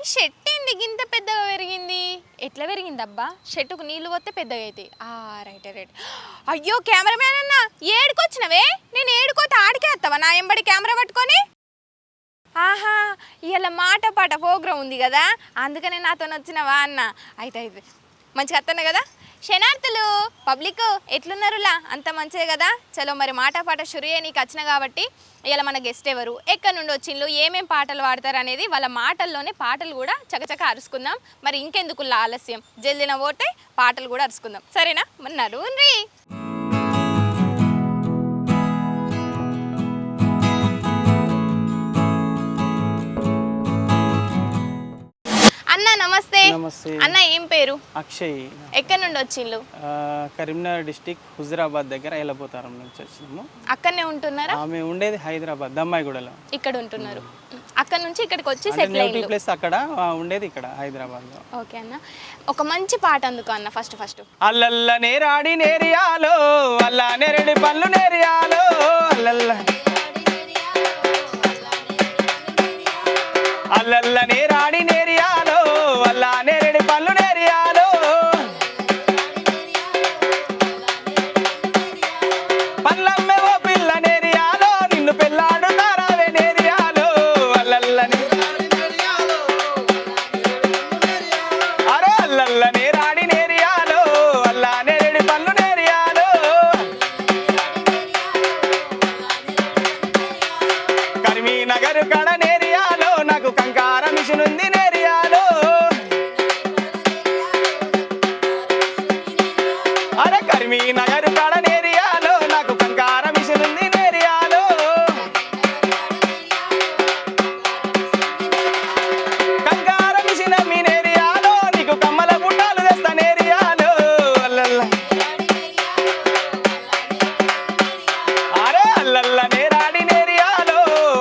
ఈ షెట్ ఏంది గింత పెద్దగా పెరిగింది? ఎట్లా పెరిగింది అబ్బా? షెట్టుకు నీళ్లు పోతే పెద్దగా అవుతాయి. Right right. అయ్యో కెమెరామ్యాన్ అన్న, ఏడుకొచ్చినవే? నేను ఏడుకోతే ఆడికే వస్తావా నా ఎంబడి కెమెరా పట్టుకొని? ఆహా, ఇవాళ మాట పాట ప్రోగ్రాం ఉంది కదా, అందుకనే నాతో వచ్చినవా అన్న. అయితే అయితే మంచిగా వస్తున్నా కదా. శనార్థులు పబ్లిక్ ఎట్లున్నారులా? అంత మంచిదే కదా. చలో మరి మాట పాట షురు నీకు వచ్చిన కాబట్టి ఇలా మన గెస్ట్ ఎవరు, ఎక్కడి నుండి వచ్చిండ్రు, ఏమేం పాటలు పాడతారు అనేది వాళ్ళ మాటల్లోనే పాటలు కూడా చకచక అరుచుకుందాం. మరి ఇంకెందుకు ఆలస్యం, జల్దిన పోతే పాటలు కూడా అరుచుకుందాం. సరేనా? మరి నడువుండ్రి. అన్న నమస్తే. నమస్తే అన్న ఏం పేరు? అక్షయ్. ఎక్కడి నుండి వచ్చిండ్రు? కరీంనగర్ డిస్టిక్ హుజరాబాద్ దగ్గర ఎలపోతారం నుంచి వచ్చినాము. అక్కడనే ఉంటున్నారా? ఆమె ఉండేది హైదరాబాద్ దమ్మాయిగూడలో. ఇక్కడ ఉంటున్నారు. అక్కడ నుంచి ఇక్కడికి వచ్చి సెటిల్ అయ్యిండ్రు. ప్లేస్ అక్కడ ఉండేది ఇక్కడ హైదరాబాద్ లో. ఓకే అన్న, ఒక మంచి పాట అందుకో అన్న. ఫస్ట్ అల్లల్ల నేరాడి నేరియాలో అల్లా నేరేడి పళ్ళు నేరియాలో అల్లల్ల అల్లల్ల నేరాడి నేరియాలో అల్లా నేరేడి పళ్ళు నేరియాలో పల్లమ్మె ఓ పిల్ల నేరియాలో నిన్ను పెళ్ళాడు తారావే నేరియాలో అల్లల్ల అరే అల్లల్ల నేరాడి నేరియాలో అల్లా నేరేడి పళ్ళు నేరియాలో కరీంనగర్ కడ నేరియాలో నాకు కంకార మిషన్ ఉంది నేరియాలో అరే కరీంనగర్ కడ నేరియాలో నాకు కంకార మిషన్ ఉంది నేరియాలో కంకార మిషన్ అమ్మి నేరియాలో నీకు కమ్మల బుట్టాలు తెస్తా నేరియాలో అల్లల్ల అరే అల్లల్ల నేరాడి నేరియాలో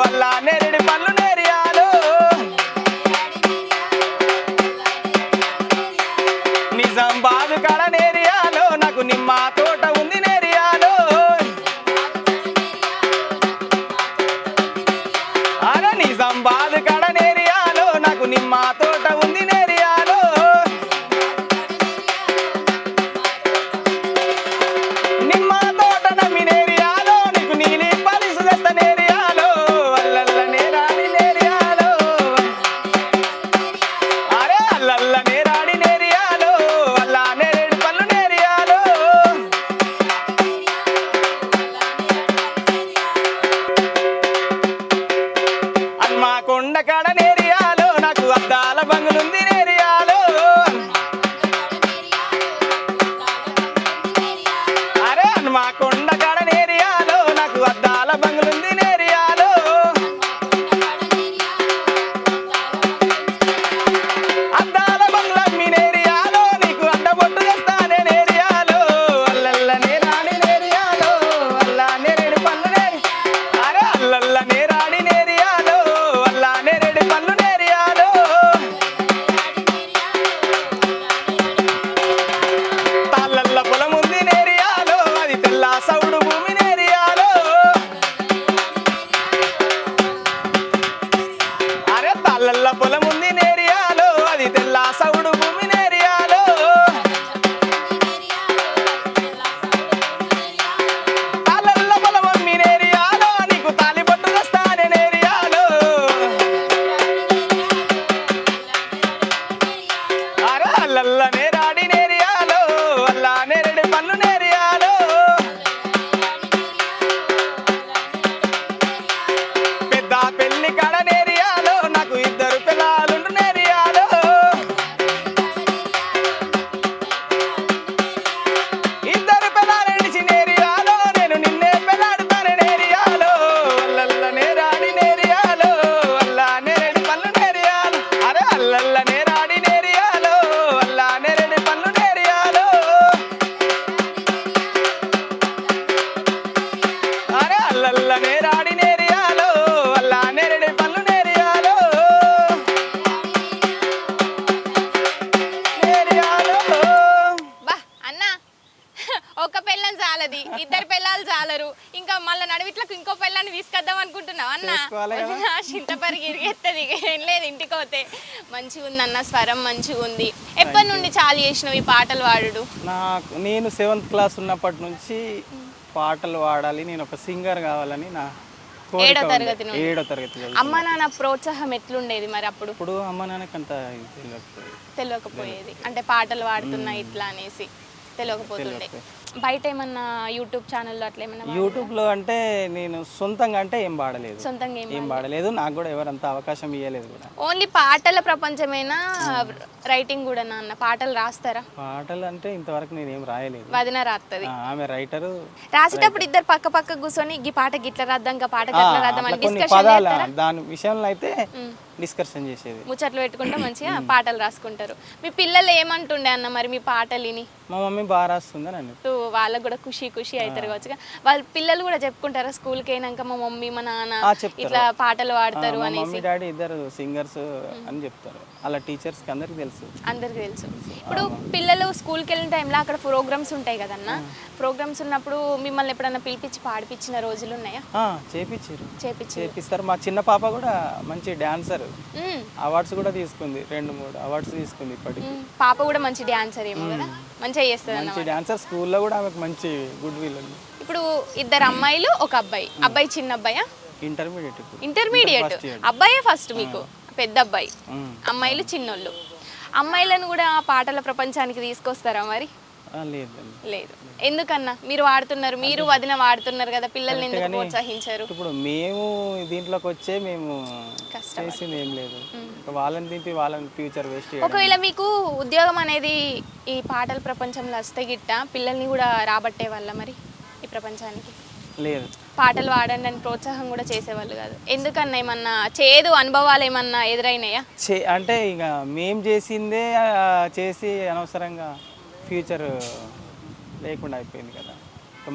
అల్లా నేరేడి పళ్ళు నేరియాలో నిజామాబాద్ కడ నేరియాలో నాకు నిమ్మ తోట ఉంది నేరియాలో అరే నిజామాబాద్ కడ నేరియాలో నాకు నిమ్మ తోట ఉంది నేరియాలో నిమ్మ తోట నమ్మి నేరియాలో నీకు నీలి పాలిసు తెస్తా నేరియాలో అల్లల్ల నేరాడి నేరియాలో అరే అల్లల్ల నేరాడి నేరియాలో అల్లా నేరేడు పళ్ళు నేరియాలో హన్మకొండ కాడ నేరియాలో నాకు అద్దాల బంగులుంది నేరియాలో అరే హన్మకొండ కాడ నేరియాలో నాకు అద్దాల బంగులుంది నేరియాలో అద్దాల బంగ్లమ్మి నేరియాలో నీకు అడ్డబొట్టు తెస్తానే నేరియాలో అల్లల్ల నేరాడి నేరియాలో అల్లా నేరేడు పళ్ళు నేరి అరే అల్లల్ల నేరాడి నేరియాలో అల్లా నేరేడు పళ్ళు నేరియాలో తాళ్ళల్ల పొలం ఉంది నేరియాలో అది తెల్ల సౌడు భూమి నేరియాలో అరే తాళ్ళల్ల పొలం ఉంది నేరియాలో అది తెల్ల సౌడు భూమి నేరియాలో తాళ్ళల్ల పొలం అమ్మి నేరియాలో నీకు తాలిబొట్టు తెస్తానే నేరియాలో అరే అల్లల్ల నేరాడి నేరియాలో అల్లా నేరేడు పళ్ళు నేరియాలో పెద్ద పెళ్లి కడ నేరియాలో నాకు ఇద్దరు పిల్లలుండు నేరియాలో ఇద్దరు పిల్లలెడిసి నేరియాలో నేను నిన్నే పెళ్ళాడుతానే నేరియాలో అల్లల్ల నేరాడి నేరియాలో అల్లా నేరేడు పళ్ళు నేరియాలో అరే అల్లల్ల నేరాడి నేరియాలో అల్లా నేరేడు పళ్ళు నేరియాలో అరే అల్లల్ల నేరాడి నేరియాలో అల్లా నేరేడు పళ్ళు నేరియాలో నేరియాలో బా అన్న, ఒక పెళ్ళని చాలది, ఇద్దరు పెళ్ళాలు చాలరు, ఇంకా మళ్ళీ నడివిట్లకు ఇంకో పెళ్ళాన్ని తీసుకొద్దాం అనుకుంటున్నావు అన్న? చేసుకోవాలి కదా. చింతపరికి ఇరిగేస్తుంది ఏం లేదు ఇంటికి పోతే. మంచిగా ఉంది అన్న, స్వరం మంచిగా ఉంది. ఎప్పటి నుండి చాలు చేసినావు ఈ పాటలు పాడుడు? నేను 7th క్లాస్ ఉన్నప్పటి నుంచి పాటలు పాడాలి, నేను ఒక సింగర్ కావాలని నా కోరిక. 7వ తరగతి నుండి? 7వ తరగతి. అమ్మ నాన్న ప్రోత్సాహం ఎట్లుండేది మరి అప్పుడు? ఇప్పుడు అమ్మ నాన్నకి అంత తెలియకపోయేది అంటే పాటలు పాడుతున్నా ఇట్లా అనేసి తెలియకపోతుండే. బయట ఏమన్నా యూట్యూబ్ ఛానల్లో అట్లా ఏమన్నా? యూట్యూబ్లో అంటే నేను సొంతంగా అంటే ఏం పాడలేదు, సొంతంగా ఏం పాడలేదు. నాకు కూడా ఎవరంత అవకాశం ఇవ్వలేదు కూడా. ఓన్లీ పాటల ప్రపంచమేనా రైటింగ్ కూడా అన్న? పాటలు రాస్తారా? పాటలు అంటే ఇంతవరకు నేను ఏం రాయలేదు. వదిన రాస్తుంది, ఆమె రైటరు. రాసేటప్పుడు ఇద్దరు పక్క పక్క కూర్చొని ఈ పాట గిట్ల రాద్దాం ఇంకా పాట గిట్ల రాద్దాం అని కొన్ని డిస్కషన్ పదాల దాని విషయంలో అయితే డిస్కషన్ చేసేది, ముచ్చట్లు పెట్టుకుంటే మంచిగా పాటలు రాసుకుంటారు. మీ పిల్లలు ఏమంటుండే అన్న మరి మీ పాటలిని? మా మమ్మీ బాగా రాస్తుందని అన్నట్టు వాళ్ళకు కూడా ఖుషి ఖుషి అవుతారు కావచ్చు. వాళ్ళ పిల్లలు కూడా చెప్పుకుంటారా స్కూల్కి అయినాక మా మమ్మీ మా నాన్న ఇట్లా పాటలు పాడతారు అనేసి? మమ్మీ డాడీ ఇద్దరు సింగర్స్ అని చెప్తారు. అలా టీచర్స్కి అందరికి తెలుసు. అందరికి తెలుసు. ఇప్పుడు పిల్లలు స్కూల్కి వెళ్ళిన టైంలో అక్కడ ప్రోగ్రామ్స్ ఉంటాయి కదన్న, ప్రోగ్రామ్స్ ఉన్నప్పుడు మిమ్మల్ని ఎప్పుడన్నా పిలిపించి పాడిపించిన రోజులు ఉన్నాయా? చేపిస్తారు. మా చిన్న పాప కూడా మంచి డాన్సర్, అవార్డ్స్ కూడా తీసుకుంది, 2-3 అవార్డ్స్ తీసుకుంది ఇప్పటికి. పాప కూడా మంచి డాన్సర్ ఏమో కదా, మంచిగా చేస్తుంది మంచి డాన్సర్. స్కూల్లో కూడా ఆమెకు మంచి గుడ్ విల్ ఉంది. ఇప్పుడు 2 అమ్మాయిలు 1 అబ్బాయి. అబ్బాయి చిన్న అబ్బాయా? ఇంటర్మీడియట్. అబ్బాయే ఫస్ట్ మీకు పెద్ద అబ్బాయి, అమ్మాయిలు చిన్నోళ్ళు. అమ్మాయిలను కూడా పాటల ప్రపంచానికి తీసుకొస్తారా మరి? లేదు. ఎందుకన్నా? మీరు వాడుతున్నారు, మీరు వదిన వాడుతున్నారు కదా, పిల్లల్ని ఎందుకు ప్రోత్సహించారు? ఇప్పుడు మేము దీంట్లోకి వచ్చే మేము చేసింది ఏం లేదు, వాళ్ళని దింపి వాళ్ళని ఫ్యూచర్ వేస్ట్. ఒకవేళ మీకు ఉద్యోగం అనేది ఈ పాటల ప్రపంచంలో వస్తే గిట్ట పిల్లల్ని కూడా రాబట్టే వాళ్ళ మరి ఈ ప్రపంచానికి? లేదు, పాటలు పాడండి అని ప్రోత్సాహం కూడా చేసేవాళ్ళు కాదు. ఎందుకన్నా? ఏమన్నా చేదు అనుభవాలు ఏమన్నా ఎదురైనాయా? అంటే ఇక మేము చేసిందే చేసి అనవసరంగా ఫ్యూచర్ లేకుండా అయిపోయింది కదా,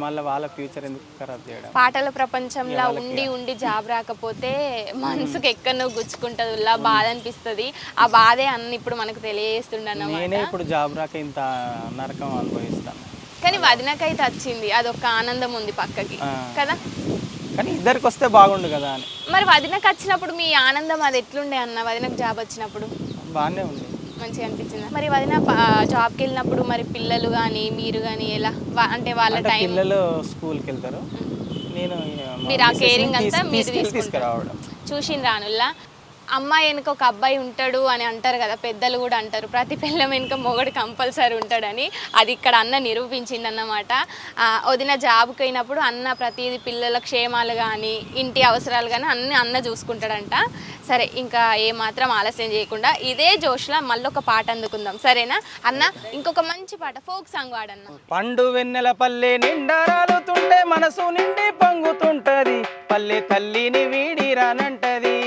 మళ్ళీ వాళ్ళ ఫ్యూచర్ ఎందుకు ఖరాబ్ చేయడం? పాటల ప్రపంచంలో ఉండి ఉండి జాబ్ రాకపోతే మనసుకు ఎక్కడో గుచ్చుకుంటుంది, బాధ అనిపిస్తుంది. ఆ బాధే అన్న ఇప్పుడు మనకు తెలియజేస్తుండన్న. నేనే ఇప్పుడు జాబ్ రాక ఇంత నరకం అనుభవిస్తాను. కానీ వదినకైతే వచ్చింది, అదొక ఆనందం ఉంది పక్కకి కదా. కానీ ఇద్దరికి వస్తే బాగుండు కదా అని. మరి వదినకు వచ్చినప్పుడు మీ ఆనందం అది ఎట్లుండే అన్న? వదినకు జాబ్ వచ్చినప్పుడు బాగానే ఉంది, మంచిగా అనిపించింది. మరి వదిన జాబ్కి వెళ్ళినప్పుడు మరి పిల్లలు కానీ మీరు కానీ ఎలా అంటే వాళ్ళ టైం? పిల్లలు స్కూల్కి వెళ్తారు, నేను మీరు ఆ కేరింగ్ అంతా మీరు తీసుకురావడం. చూసిండ్రా అనుల్లా? అమ్మాయి వెనుక ఒక అబ్బాయి ఉంటాడు అని అంటారు కదా, పెద్దలు కూడా అంటారు, ప్రతి పిల్ల వెనుక మొగడు కంపల్సరీ ఉంటాడని. అది ఇక్కడ అన్న నిరూపించింది అన్నమాట. వదిన జాబ్కి అయినప్పుడు అన్న ప్రతిదీ పిల్లల క్షేమాలు కానీ ఇంటి అవసరాలు కానీ అన్నీ అన్న చూసుకుంటాడంట. సరే, ఇంకా ఏమాత్రం ఆలస్యం చేయకుండా ఇదే జోష్లో మళ్ళీ ఒక పాట అందుకుందాం, సరేనా అన్న? ఇంకొక మంచి పాట, ఫోక్ సాంగ్ వాడన్న. పండు వెన్నెల పల్లె నిండా రాలుతుంటే మనసు నిండి పొంగుతుంటది, పల్లె తల్లిని వీడిరానంటది,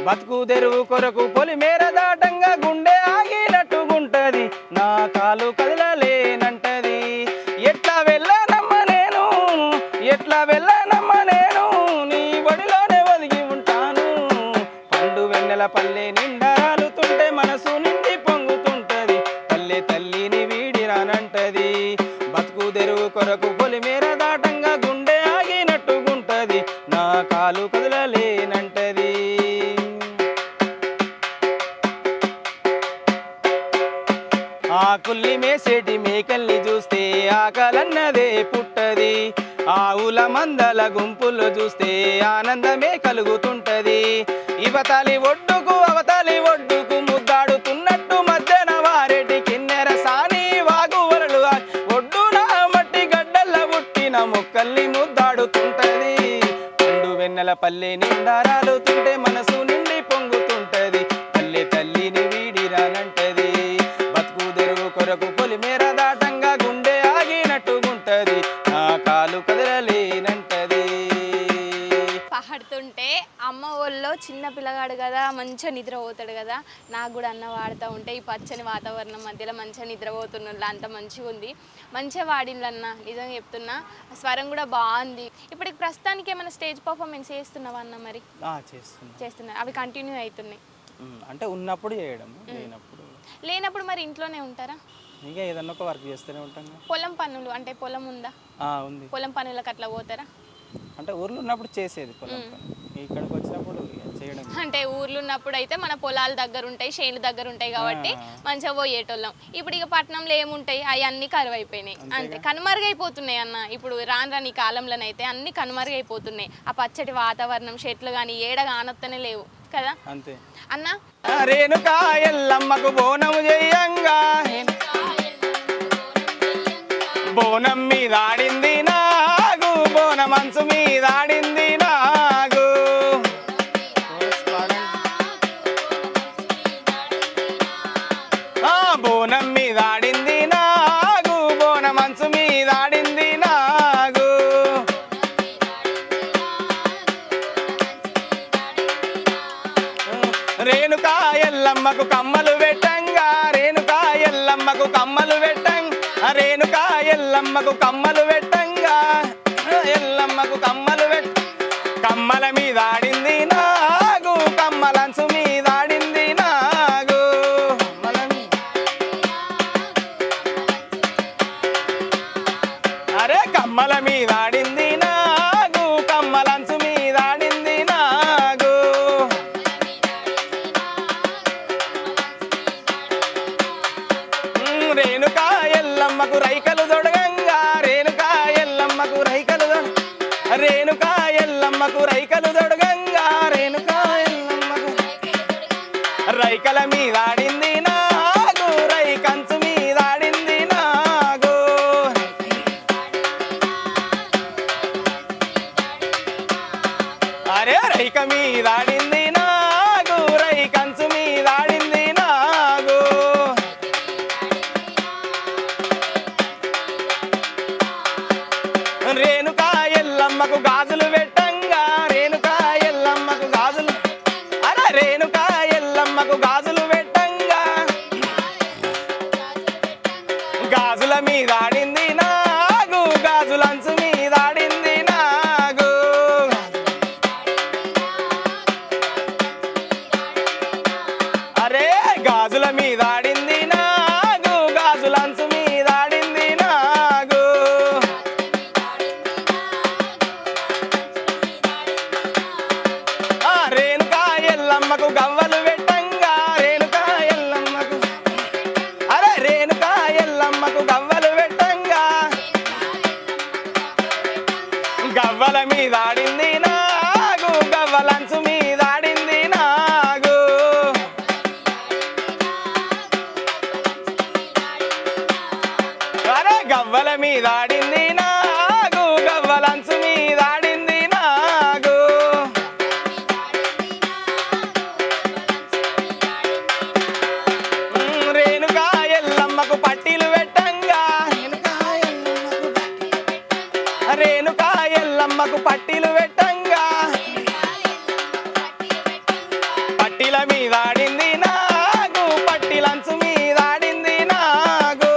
బతుకు తెరువు కొరకు పొలిమేర దాటంగా గుండె ఆగినట్టుగుంటది, నా కాలు కదలలేనంటది, ఎట్లా వెళ్ళనమ్మ నేను, ఎట్లా వెళ్ళనమ్మ నేను, నీ ఒడిలోనే ఒదిగి ఉంటాను. పండు వెన్నెల పల్లె నిండా రాలుతుంటే మనసు నిండి పొంగుతుంటది, పల్లె తల్లిని వీడిరానంటది, బతుకు తెరువు కొరకు పొలిమేర దాటంగా గుండె ఆగినట్టుగుంటది, నా కాలు కదలలేనంటది. ఆకుల్ని మేసేటి మేకల్ని చూస్తే ఆకలన్నదే పుట్టది, ఆవుల మందల గుంపుల్లో చూస్తే ఆనందమే కలుగుతుంటది, ఇవతలి ఒడ్డుకు అవతలి ఒడ్డుకు ముద్దాడుతున్నట్టు మధ్యన వారెటి కిన్నెర సాని వాగువరలు ఒడ్డున మట్టి గడ్డల్ల పుట్టిన మొక్కల్ని ముద్దాడుతుంటది, పండు వెన్నెల పల్లె నిండా రాలుతుంటే మనసు నిండి పొంగుతుంటది, పల్లె తల్లిని వీడిరానంటది, బతుకు తెరువు కొరకు పొలిమేర దాటంగా గుండె ఆగినట్టుగుంటది, నా కాలు కదలలేనంటది. పాడుతుంటే అమ్మ ఒళ్ళో చిన్న పిల్లగాడు కదా, మంచిగా నిద్రపోతాడు కదా. నాకు కూడా అన్న వాడుతూ ఉంటే ఈ పచ్చని వాతావరణం మధ్యలో మంచిగా నిద్రపోతున్నా, అంత మంచిగా ఉంది. మంచిగా వాడిల్లన్న, నిజంగా చెప్తున్నా. స్వరం కూడా బాగుంది. ఇప్పటికి ప్రస్తుతానికి ఏమైనా స్టేజ్ పర్ఫార్మెన్స్ చేస్తున్నావా అన్న? మరి చేస్తున్నా, అవి కంటిన్యూ అవుతున్నాయి అంటే ఉన్నప్పుడు చేయడం, లేనప్పుడు మరి ఇంట్లోనే ఉంటారా? ఇక ఏదన్నా ఒక వర్క్ చేస్తూనే ఉంటాం. పొలం పనులు అంటే పొలం ఉందా? ఉంది. పొలం పనులకు అట్లా పోతారా? అంటే ఊర్లో ఉన్నప్పుడు చేసేది పొలం పని. ఇక్కడికి వచ్చినప్పుడు చేయడం. అంటే ఊర్లో ఉన్నప్పుడు అయితే మన పొలాల దగ్గర ఉంటాయి, చేనుల దగ్గర ఉంటాయి కాబట్టి మంచిగా పోయేటోళ్ళం. ఇప్పుడు ఇక పట్టణంలో ఏముంటాయి, అవి అన్ని కరువైపోయినాయి, అంటే కనుమరుగైపోతున్నాయి అన్న. ఇప్పుడు రాని కాలంలోనైతే అన్ని కనుమరుగైపోతున్నాయి. ఆ పచ్చటి వాతావరణం, చెట్లు కానీ ఏడ కానొత్తనే లేవు కదా అంతే అన్న. రేణుకా ఎల్లమ్మకు బోనము చెయ్యంగా బోనం మీద ఆడింది నాగు, బోన మనసు మీద ఆడింది నాగు. బోనం మీద ఆడింది నాగు, బోన మనసు మీద ఆడింది నాగు. రేణుకా ఎల్లమ్మకు కమ్మలు పెట్టంగా, రేణుకా ఎల్లమ్మకు కమ్మలు పెట్టంగా, రేణుకా ఎల్లమ్మకు కమ్మలు పెట్టంగా, ఎల్లమ్మకు కమ్మలు కమ్మల మీద ఆడింది నాగు, కమ్మలంచు మీద ఆడింది నాగు. అరే కమ్మల మీద ఆడింది నాగు, కమ్మలంచు మీద ఆడింది నాగు. రేణుకా ఎల్లమ్మకు రైకలు దొడగంగా, రేణుకా ఎల్లమ్మకు రైకలు రేణుకా ఎల్లమ్మకు రైకలు దొడగంగా, రేణుకా ఎల్లమ్మకు రైకల మీద ఆడింది నాగు, రైకంచు మీద ఆడింది నాగు. అరే రైక మీద ఆడింది నాగు, రైకంచు మీద ఆడింది నాగు. రేణుకా ఎల్లమ్మకు గాజులు పెట్టంగా, రేణుకా ఎల్లమ్మకు గాజులు అరే రేణుకా ఎల్లమ్మకు గాజులు పెట్టంగా, గాజుల మీద ఆడింది నాగు, గాజులంచు మీద ఆడింది నాగు. అరే గాజుల మీద ఆడింది నాగు, గాజులంచు మీద ఆడింది నాగు. రేణుకా ఎల్లమ్మకు గవ్వలు పెట్టంగా, రేణుకా ఎల్లమ్మకు అరే రేణుకా ఎల్లమ్మకు గవ్వలు పెట్టంగా, గవ్వల మీద ఆడింది నాగు, గవ్వలంచు మీద ఆడింది నాగు. అరే గవ్వల మీద ఆడింది నాగు, గవ్వలంచు మీద ఆడింది నాగు. రేణుకా ఎల్లమ్మకు పట్టీలు పెట్టంగా, రేణుకా ఎల్లమ్మకు పట్టీలు పెట్టంగా, పట్టీల మీద ఆడింది నాగు, పట్టీలంచు మీద ఆడింది నాగు.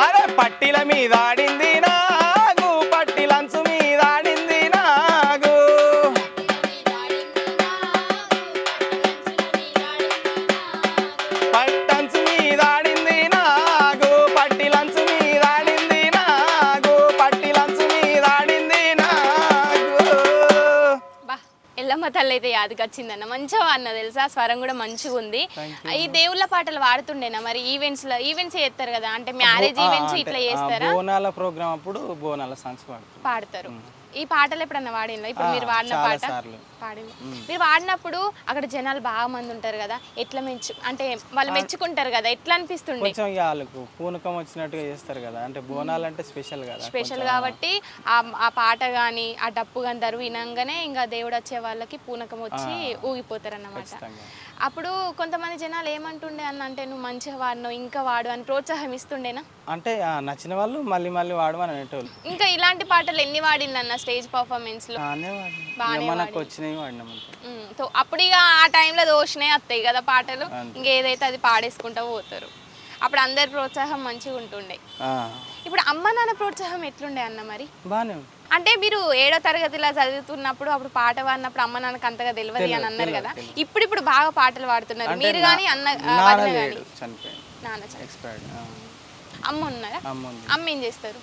అరే పట్టీల మీద ఆడింది నాగు, పట్టీలంచు మీద ఆడింది నాగు. పట్టంచు మీద ఆడింది నాగు, పట్టీలంచు మీద ఆడింది నాగు, పట్టీలంచు మీద ఆడింది నాగు. బా ఎల్లమ్మ తల్లి అయితే యాదకొచ్చిందన్న, మంచిగా అన్న తెలుసా, స్వరం కూడా మంచిగా ఉంది. ఈ దేవుళ్ళ పాటలు వాడుతుండేనా మరి ఈవెంట్స్ చేస్తారు కదా, అంటే మ్యారేజ్ ఈవెంట్స్ ఇట్లా చేస్తారా? బోనాల ప్రోగ్రామ్ అప్పుడు బోనాల సాంగ్స్ పాడతారు. ఈ పాటలు ఎప్పుడన్నా వాడినా? ఇప్పుడు మీరు వాడిన పాట పాడింది. మీరు వాడినప్పుడు అక్కడ జనాలు బాగా మంది ఉంటారు కదా, ఎట్లా అంటే వాళ్ళు మెచ్చుకుంటారు కదా, ఎట్లా అనిపిస్తుండే? కొంచెం ఇక వాళ్ళకు పూనకం వచ్చినట్టుగా చేస్తారు కదా, అంటే బోనాలు అంటే స్పెషల్ కదా, స్పెషల్ కాబట్టి ఆ పాట కానీ ఆ డప్పు కానీ దరువు వినంగానే ఇంకా దేవుడు వచ్చే వాళ్ళకి పూనకం వచ్చి ఊగిపోతారు అన్నమాట. అప్పుడు కొంతమంది జనాలు ఏమంటుండే అంటే నువ్వు మంచిగా వాడినావు ఇంకా వాడు అని ప్రోత్సాహం ఇస్తుండేనా? అంటే నచ్చిన వాళ్ళు మళ్ళీ మళ్ళీ వాడమని అనేటోళ్ళు. ఇంకా ఇలాంటి పాటలు ఎన్ని వాడిందన్న స్టేజ్ పర్ఫార్మెన్స్ లో? మనకు వచ్చినాయి వాడినాం. అప్పుడు ఇక ఆ టైంలో దోషినాయి వస్తాయి కదా పాటలు, ఇంకేదైతే అది పాడేసుకుంటూ పోతారు. అప్పుడు అందరి ప్రోత్సాహం మంచిగా ఉంటుండే. ఇప్పుడు అమ్మ నాన్న ప్రోత్సాహం ఎట్లుండే అన్న మరి? బానే. అంటే మీరు 7వ తరగతిలో చదువుతున్నప్పుడు అప్పుడు పాట పాడినప్పుడు అమ్మ నాన్నకి అంతగా తెలియదు అని అన్నారు కదా, ఇప్పుడు బాగా పాటలు పాడుతున్నారు మీరు కానీ అన్న నాన్న. అమ్మ ఉన్నారా? అమ్మ ఏం చేస్తారు?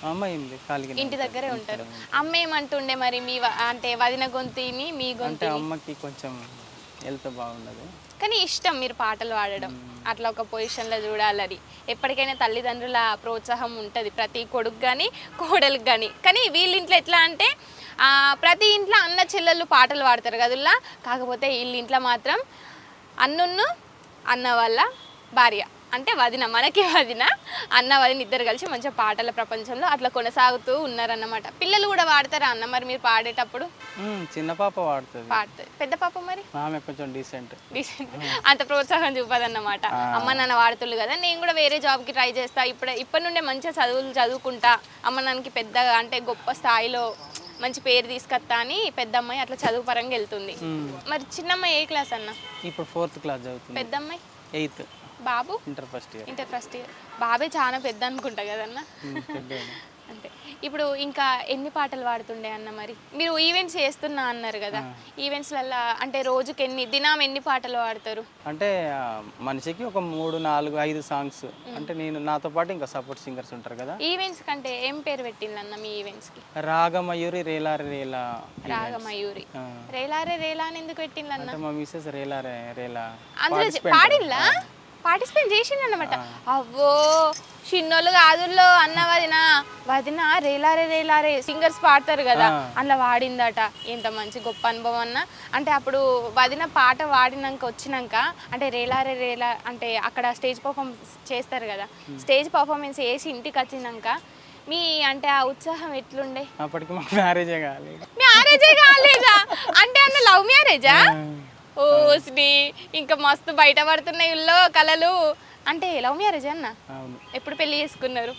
అమ్మ ఏంది ఖాళీగా ఇంటి దగ్గరే ఉంటారు. అమ్మ ఏమంటుండే మరి మీ అంటే వదిన గొంతుని మీ అంటే గొంతు? అమ్మకి కొంచెం హెల్త్ బాగుండదు. కానీ ఇష్టం మీరు పాటలు పాడడం, అట్లా ఒక పొజిషన్లో చూడాలని. ఎప్పటికైనా తల్లిదండ్రుల ప్రోత్సాహం ఉంటుంది ప్రతి కొడుకు కానీ కోడలికి కానీ. కానీ వీళ్ళ ఇంట్లో ఎట్లా అంటే ప్రతి ఇంట్లో అన్న చెల్లెళ్ళు పాటలు పాడతారు కదుల్లా. కాకపోతే వీళ్ళ ఇంట్లో మాత్రం అన్నున్ను అన్న వాళ్ళ భార్య అంటే వదిన, మనకి వదిన, అన్న వదిన ఇద్దరు కలిసి మంచిగా పాటల ప్రపంచంలో అట్లా కొనసాగుతూ ఉన్నారన్నమాట. పిల్లలు కూడా పాడతారా అన్న మరి మీరు పాడేటప్పుడు? చిన్న పాప పాడుతుంది. పాడుతుంది. పెద్ద పాప మరి ఆమె కొంచెం డీసెంట్. అంత ప్రోత్సాహం చూపదన్నమాట. అమ్మ నాన్న వాడుతుళ్ళు కదా, నేను కూడా వేరే జాబ్కి ట్రై చేస్తా, ఇప్పటి నుండే మంచిగా చదువుకుంటా, అమ్మ నాన్నకి పెద్దగా అంటే గొప్ప స్థాయిలో మంచి పేరు తీసుకొస్తా అని పెద్ద అమ్మాయి అట్లా చదువు పరంగా వెళ్తుంది. మరి చిన్నమ్మాయి ఏ క్లాస్ అన్న? ఇప్పుడు 4th క్లాస్ చదువుతుంది. పెద్ద అమ్మాయి 8th. బాబు inter first year. Inter first year. బాబే చాలా పెద్ద అనుకుంటా కదన్న. అంతే. ఇప్పుడు ఇంకా ఎన్ని పాటలు పాడుతుండే అన్న మరి? మీరు ఈవెంట్స్ చేస్తున్నా అన్నారు కదా, ఈవెంట్స్లలో అంటే రోజుకి ఎన్ని పాటలు పాడతారు? అంటే మనిషికి ఒక 3, 4, 5 సాంగ్స్. అంటే నేను నాతో పాటు ఇంకా సపోర్ట్ సింగర్స్ ఉంటారు కదా. ఈవెంట్స్ కంటే ఏం పేరు పెట్టిందన్న మీ ఈవెంట్స్కి? రాగమయూరి రేలారే రేలా. రాగమయూరి రేలారే రేలా అని ఎందుకు పెట్టిందన్న? అంటే మా మిస్సెస్ రేలారే రేలా అందులో పాడిల్లా, పార్టిసిపేట్ చేసిండనమాట. అవ్వో చిన్నోళ్ళు కాదుల్లో అన్న వదిన రేలారే రేలారే సింగర్స్ పాడతారు కదా, అందులో వాడిందట. ఎంత మంచి గొప్ప అనుభవం అన్న. అంటే అప్పుడు వదిన పాట వాడినాక వచ్చినాక అంటే రేలారే రేలా అంటే అక్కడ స్టేజ్ పర్ఫార్మెన్స్ చేస్తారు కదా, స్టేజ్ పర్ఫార్మెన్స్ చేసి ఇంటికి వచ్చినాక మీ అంటే ఆ ఉత్సాహం ఎట్లుండే? అప్పటికి మా మ్యారేజే కాలేదు. మ్యారేజే కాలేదా? అంటే అన్న లవ్ మ్యారేజా? ఓ శ్రీ, ఇంకా మస్తు బయట పడుతున్నాయి ఇల్లో కళలు. అంటే లవ్ మ్యారేజ్ అన్న? ఎప్పుడు పెళ్లి చేసుకున్నారు?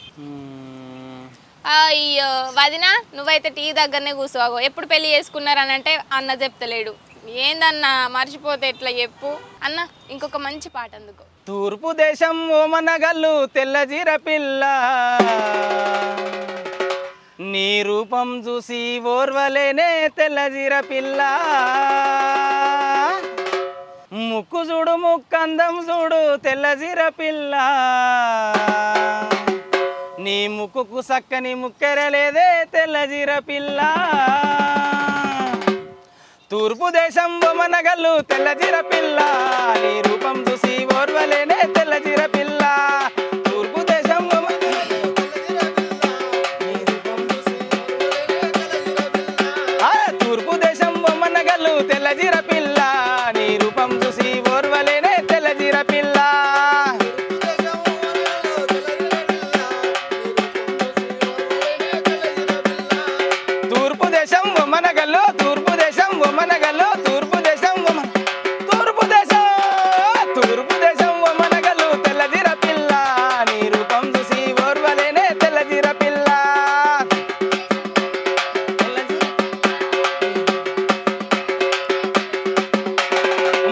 అయ్యో వదిన, నువ్వైతే టీ దగ్గరనే కూర్చోవాగో. ఎప్పుడు పెళ్లి చేసుకున్నారు అని అంటే అన్న చెప్తలేడు. ఏందన్నా మర్చిపోతే ఎట్లా చెప్పు అన్న. ఇంకొక మంచి పాట అందుకో. తూర్పు దేశం ఓమనగల్లు తెల్లజీర పిల్ల, నీ రూపం చూసి ఓర్వలేనే తెల్లజీర పిల్ల, ముక్కు చూడు ముక్కందం చూడు తెల్లజీర పిల్ల, నీ ముక్కుకు సక్కని ముక్కెరలేదే తెల్లజీర పిల్ల. తూర్పు దేశం బొమ్మనగల్లు తెల్లజీర పిల్ల, నీ రూపం చూసి ఓర్వలేనే తెల్లజీర పిల్ల. తూర్పు దేశం తూర్పు దేశం బొమ్మనగల్లు తెల్లజీర పిల్ల, నీ రూపం చూసి ఓర్వలేనే తెల్లజీర పిల్ల. తూర్పు దేశం బొమ్మనగల్లు, తూర్పు దేశం బొమ్మనగల్లు, తూర్పు దేశం తూర్పు దేశం బొమ్మనగల్లు తెల్లజీర పిల్ల, నీ రూపం చూసి ఓర్వలేనే తెల్లజీర పిల్ల.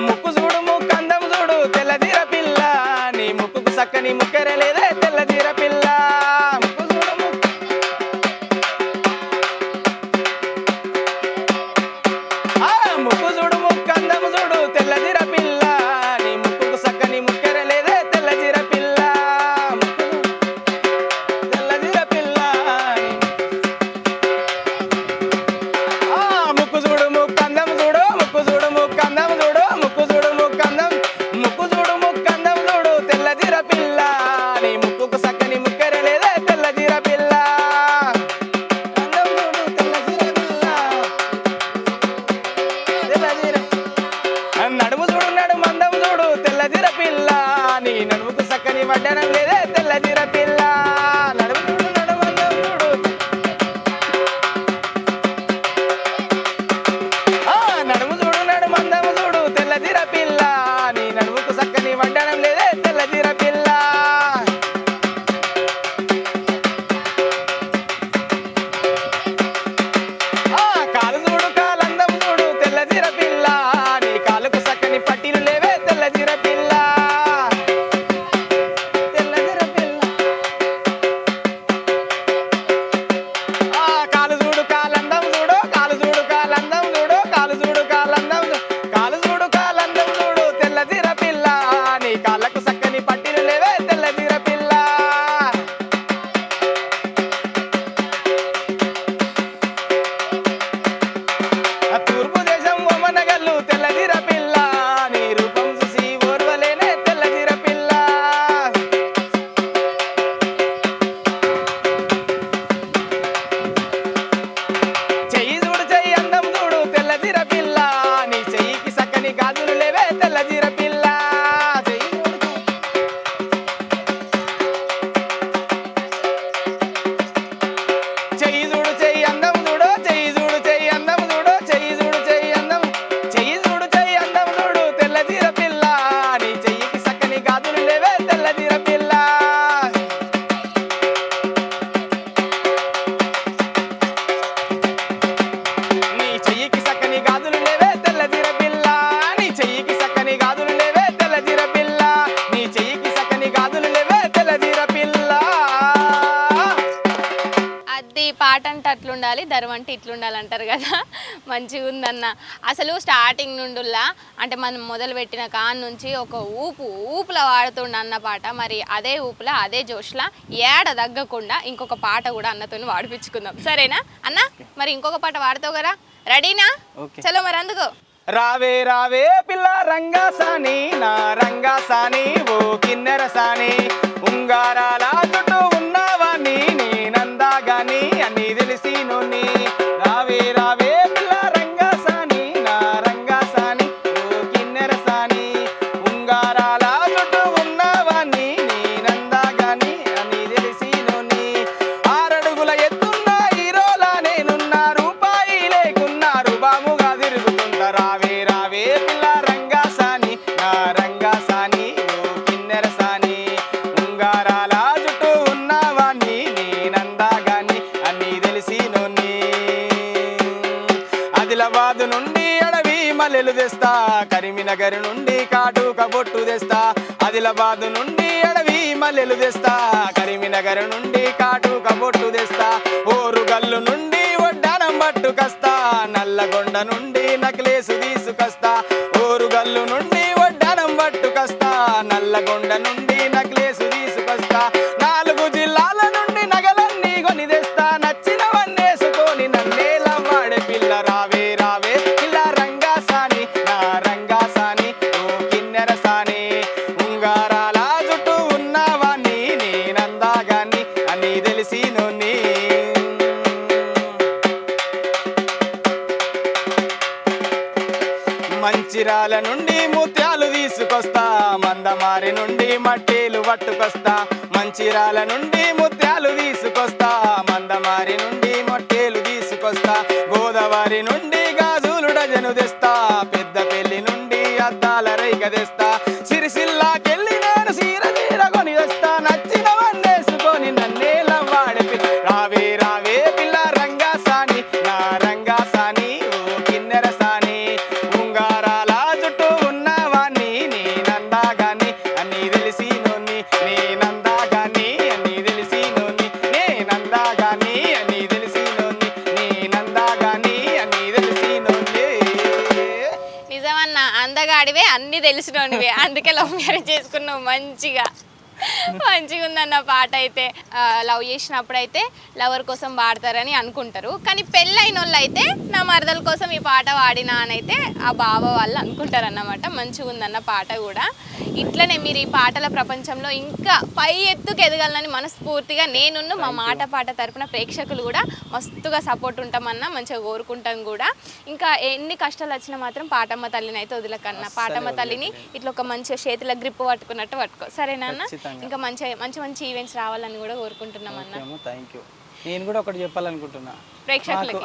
ముక్కు చూడు ముక్కందం చూడు తెల్లజీర పిల్ల, నీ ముక్కుకు సక్కని ముక్కెరలేదే తెల్లజీర పిల్ల. ముక్కు చూడు అట్లుండాలి ధర్మం అంటే ఇట్లుండాలి అంటారు కదా. మంచిగా ఉందన్న. అసలు స్టార్టింగ్ నుండుల్లా అంటే మనం మొదలు పెట్టిన కాన్ నుంచి ఒక ఊపులా వాడుతుండ అన్న పాట. మరి అదే ఊపులా అదే జోష్లా ఏడ తగ్గకుండా ఇంకొక పాట కూడా అన్నతో వాడిపించుకుందాం, సరేనా అన్న? మరి ఇంకొక పాట వాడతావు కదా, రెడీనా? చలో మరి అందుకో. రావే రావే పిల్ల రంగాసాని నా రంగాసాని ఓ కిన్నెర సాని ఉంగారాల చుట్టూ ఉన్నవాణ్ణి నేనందాగాని అని తెలిసి నొన్ని. రావే రావే పిల్ల రంగాసాని నా రంగాసాని ఓ కిన్నెర సాని ఉంగారాల చుట్టూ ఉన్నవాణ్ణి నేనందాగాని అని తెలిసి నొన్ని. 6 అడుగుల ఎత్తున్న హీరోలా నేనున్న రూపాయి లేకున్నారు బాముగా తిరుగుతుంటా. రావే రావే పిల్ల రంగాసాని నా రంగాసాని ఓ కిన్నెర సాని ఉంగారాల చుట్టూ ఉన్నవాణ్ణి నేనందాగాని అని తెలిసి నొన్ని. ఆదిలాబాద్ నుండి అడవి మల్లెలు తెస్తా, కరీంనగర్ నుండి కాటుక బొట్టు తెస్తా. ఆదిలాబాద్ నుండి అడవి మల్లెలు తెస్తా, కరీంనగర్ నుండి కాటుక బొట్టు తెస్తా. ఓరుగల్లు నుండి వడ్డానం పట్టుకొస్తా, నల్లగొండ నుండి నక్లేసు తీసుకొస్తా. ఓరుగల్లు నుండి వడ్డానం పట్టుకొస్తా, నల్లగొండ నుండి నక్లేసు తీసుకొస్తా. 4 జిల్లాల నుండి నగలన్నీ కొని తెస్తా, నచ్చినవన్నేసుకొని నన్నేలా వాడే పిల్ల. రావే రావే పిల్ల రంగాసాని నా రంగాసాని ఓ కిన్నెర సాని ఉంగారాల చుట్టూ ఉన్నవాణ్ణి నేనందాగాని అని తెలిసి నొన్ని. మంచిరాల నుండి ముత్యాలు తీసుకొస్తా, మందమారి నుండి మట్టేలు పట్టుకొస్తా. మంచిరాల నుండి ముత్యాలు తీసుకొస్తా, మందమారి నుండి మట్టేలు తీసుకొస్తా. గోదావరి నుండి గాజులు డజను తెస్తా, పెద్ద పెళ్లి నుండి అద్దాల రైక తెస్తా. సిరిసిల్లాకెళ్ళి నేను సీర కొని తెస్తా, నచ్చినవన్నేసుకొని నన్నేలా వాడే పిల్ల. రావే రావే పిల్ల రంగాసాని నా రంగాసాని ఓ కిన్నెర సాని ఉంగారాల చుట్టూ ఉన్నవాణ్ణి నేనందాగాని అని తెలిసి నొన్ని. నేనందాగాని అని తెలిసి నొన్ని. నేనందాగాని అని తెలిసి నొన్ని. నేనందాగాని అని తెలిసి నొన్ని. నిజమన్నా, అందగాడివే అన్ని తెలిసినోనివే, అందుకే లవ్ మ్యారేజ్ చేసుకున్నావు. మంచిగా ఉందన్న పాట అయితే. లవ్ చేసినప్పుడు అయితే లవర్ కోసం పాడతారని అనుకుంటారు, కానీ పెళ్ళైన వాళ్ళు అయితే నా మరదల కోసం ఈ పాట పాడినా అని అయితే ఆ బావ వాళ్ళు అనుకుంటారు అన్నమాట. మంచిగా ఉందన్న పాట కూడా. ఇట్లనే మీరు ఈ పాటల ప్రపంచంలో ఇంకా పై ఎత్తుకు ఎదగాలని మనస్ఫూర్తిగా నేనున్న మా మాట పాట తరపున ప్రేక్షకులు కూడా మస్తుగా సపోర్ట్ ఉంటామన్నా, మంచిగా కోరుకుంటాం కూడా. ఇంకా ఎన్ని కష్టాలు వచ్చినా మాత్రం పాటమ్మ తల్లిని అయితే వదిలకన్నా. పాటమ్మ తల్లిని ఇట్లా ఒక మంచిగా చేతిలో గ్రిప్ పట్టుకున్నట్టు పట్టుకో, సరేనా? ఇంకా మంచి ఈవెంట్స్ రావాలని కూడా కోరుకుంటున్నాం అన్న. Thank you. నేను కూడా ఒకటి చెప్పాలనుకుంటున్నా ప్రేక్షకులకి.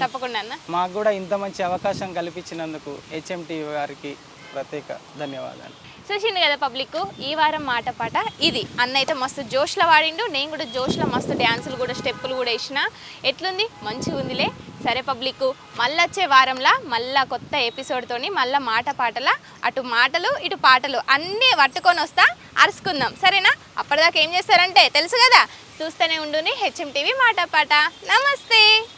తప్పకుండా అన్న. మాకు కూడా ఇంత మంచి అవకాశం కల్పించినందుకు HMTV వారికి ప్రత్యేక ధన్యవాదాలు. చూసిండు కదా పబ్లిక్, ఈ వారం మాట పాట ఇది. అన్న అయితే మస్తు జోష్లో వాడిండు, నేను కూడా జోష్లో మస్తు డ్యాన్సులు కూడా స్టెప్పులు కూడా వేసిన. ఎట్లుంది? మంచిగా ఉందిలే. సరే పబ్లిక్, మళ్ళీ వచ్చే వారంలో మళ్ళీ కొత్త ఎపిసోడ్తోని మళ్ళీ మాట పాటల అటు మాటలు ఇటు పాటలు అన్నీ పట్టుకొని వస్తా, అరుచుకుందాం, సరేనా? అప్పటిదాకా ఏం చేస్తారంటే తెలుసు కదా, చూస్తూనే ఉండుని HMTV మాట పాట. నమస్తే.